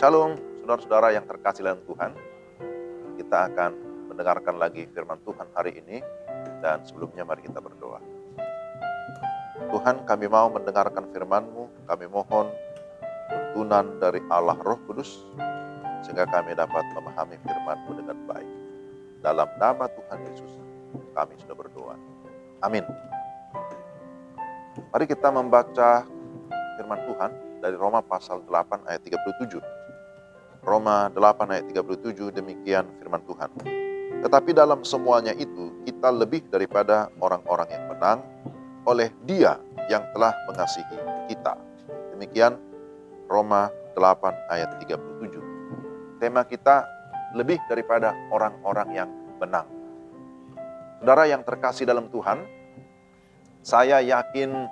Shalom, saudara-saudara yang terkasih dalam Tuhan. Kita akan mendengarkan lagi firman Tuhan hari ini. Dan sebelumnya mari kita berdoa. Tuhan, kami mau mendengarkan firman-Mu. Kami mohon tuntunan dari Allah Roh Kudus, sehingga kami dapat memahami firman-Mu dengan baik. Dalam nama Tuhan Yesus, kami sudah berdoa. Amin. Mari kita membaca firman Tuhan dari Roma pasal 8 ayat 37. Roma 8 ayat 37, demikian firman Tuhan. Tetapi dalam semuanya itu, kita lebih daripada orang-orang yang menang oleh Dia yang telah mengasihi kita. Demikian Roma 8 ayat 37. Tema kita, lebih daripada orang-orang yang menang. Saudara yang terkasih dalam Tuhan, saya yakin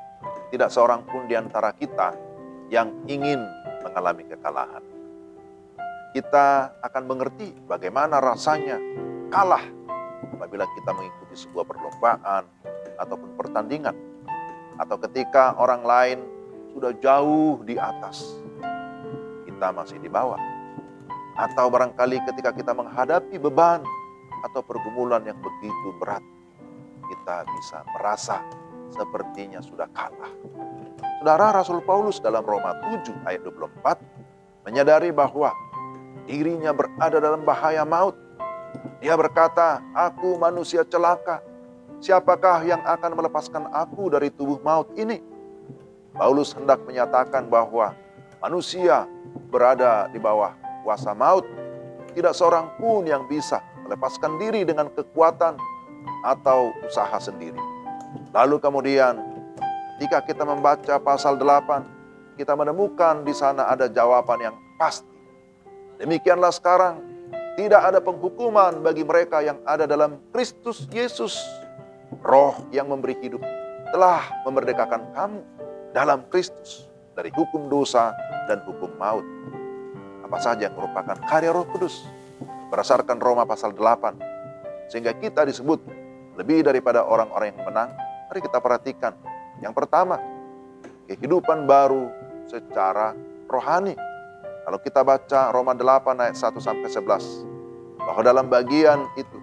tidak seorang pun di antara kita yang ingin mengalami kekalahan. Kita akan mengerti bagaimana rasanya kalah apabila kita mengikuti sebuah perlombaan ataupun pertandingan, atau ketika orang lain sudah jauh di atas, kita masih di bawah, atau barangkali ketika kita menghadapi beban atau pergumulan yang begitu berat, kita bisa merasa sepertinya sudah kalah. Saudara, Rasul Paulus dalam Roma 7 ayat 24 menyadari bahwa dirinya berada dalam bahaya maut. Dia berkata, "Aku manusia celaka. Siapakah yang akan melepaskan aku dari tubuh maut ini?" Paulus hendak menyatakan bahwa manusia berada di bawah kuasa maut. Tidak seorang pun yang bisa melepaskan diri dengan kekuatan atau usaha sendiri. Lalu kemudian ketika kita membaca pasal 8, kita menemukan di sana ada jawaban yang pasti. Demikianlah sekarang, tidak ada penghukuman bagi mereka yang ada dalam Kristus Yesus. Roh yang memberi hidup telah memerdekakan kamu dalam Kristus dari hukum dosa dan hukum maut. Apa saja yang merupakan karya Roh Kudus berdasarkan Roma pasal 8, sehingga kita disebut lebih daripada orang-orang yang menang. Mari kita perhatikan. Yang pertama, kehidupan baru secara rohani. Kalau kita baca Roma 8 ayat 1-11, bahwa dalam bagian itu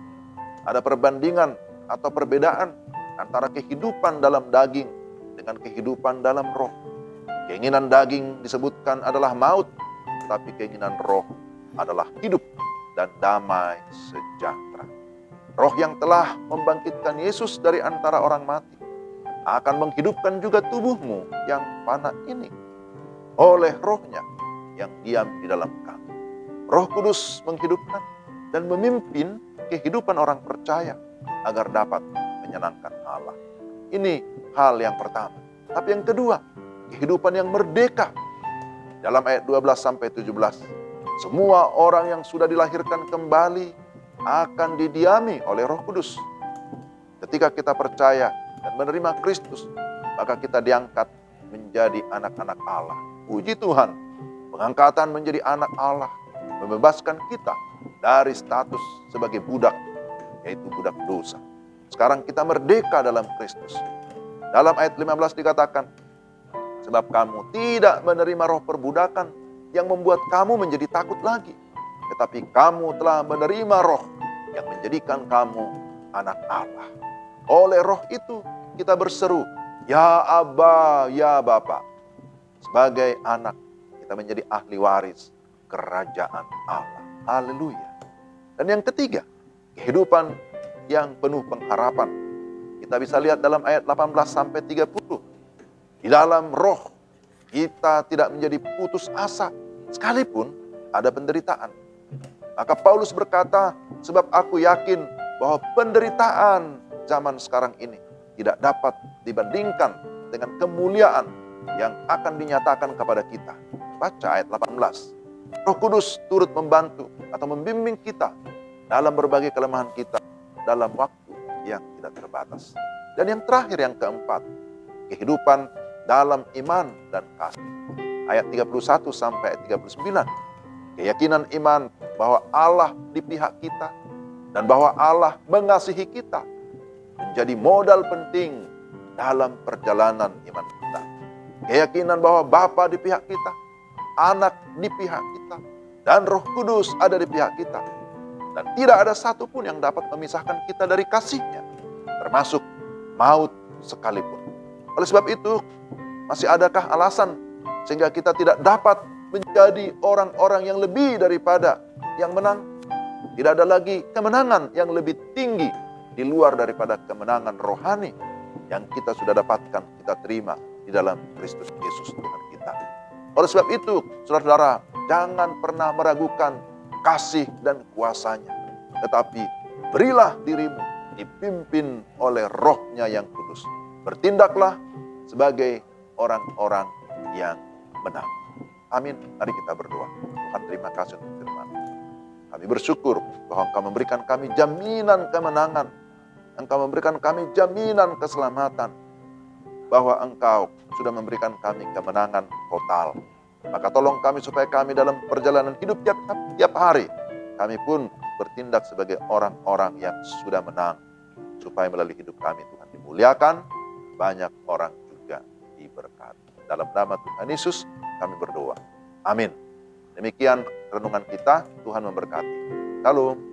ada perbandingan atau perbedaan antara kehidupan dalam daging dengan kehidupan dalam roh. Keinginan daging disebutkan adalah maut, tapi keinginan roh adalah hidup dan damai sejahtera. Roh yang telah membangkitkan Yesus dari antara orang mati akan menghidupkan juga tubuhmu yang fana ini oleh Rohnya yang diam di dalam kamu. Roh Kudus menghidupkan dan memimpin kehidupan orang percaya agar dapat menyenangkan Allah. Ini hal yang pertama. Tapi yang kedua, kehidupan yang merdeka. Dalam ayat 12-17, semua orang yang sudah dilahirkan kembali akan didiami oleh Roh Kudus. Ketika kita percaya dan menerima Kristus, maka kita diangkat menjadi anak-anak Allah. Puji Tuhan. Pengangkatan menjadi anak Allah membebaskan kita dari status sebagai budak, yaitu budak dosa. Sekarang kita merdeka dalam Kristus. Dalam ayat 15 dikatakan, sebab kamu tidak menerima roh perbudakan yang membuat kamu menjadi takut lagi, tetapi kamu telah menerima roh yang menjadikan kamu anak Allah. Oleh roh itu kita berseru, "Ya Aba, ya Bapa." Sebagai anak, kita menjadi ahli waris kerajaan Allah. Haleluya. Dan yang ketiga, kehidupan yang penuh pengharapan. Kita bisa lihat dalam ayat 18-30. Di dalam roh, kita tidak menjadi putus asa, sekalipun ada penderitaan. Maka Paulus berkata, "Sebab aku yakin bahwa penderitaan zaman sekarang ini tidak dapat dibandingkan dengan kemuliaan yang akan dinyatakan kepada kita." Baca ayat 18. Roh Kudus turut membantu atau membimbing kita dalam berbagai kelemahan kita dalam waktu yang tidak terbatas. Dan yang terakhir, yang keempat, kehidupan dalam iman dan kasih. Ayat 31-39. Keyakinan iman bahwa Allah di pihak kita dan bahwa Allah mengasihi kita menjadi modal penting dalam perjalanan iman kita. Keyakinan bahwa Bapa di pihak kita, Anak di pihak kita, dan Roh Kudus ada di pihak kita. Dan tidak ada satupun yang dapat memisahkan kita dari kasih-Nya, termasuk maut sekalipun. Oleh sebab itu, masih adakah alasan sehingga kita tidak dapat menjadi orang-orang yang lebih daripada yang menang? Tidak ada lagi kemenangan yang lebih tinggi di luar daripada kemenangan rohani yang kita sudah dapatkan, kita terima di dalam Kristus Yesus Tuhan kita. Oleh sebab itu, saudara-saudara, jangan pernah meragukan kasih dan kuasa-Nya. Tetapi berilah dirimu dipimpin oleh Roh-Nya yang kudus. Bertindaklah sebagai orang-orang yang benar. Amin. Mari kita berdoa. Tuhan, terima kasih untuk firman. Kami bersyukur bahwa Engkau memberikan kami jaminan kemenangan. Engkau memberikan kami jaminan keselamatan. Bahwa Engkau sudah memberikan kami kemenangan total. Maka tolong kami supaya kami dalam perjalanan hidup tiap hari, kami pun bertindak sebagai orang-orang yang sudah menang. Supaya melalui hidup kami Tuhan dimuliakan, banyak orang juga diberkati. Dalam nama Tuhan Yesus kami berdoa. Amin. Demikian renungan kita, Tuhan memberkati. Shalom.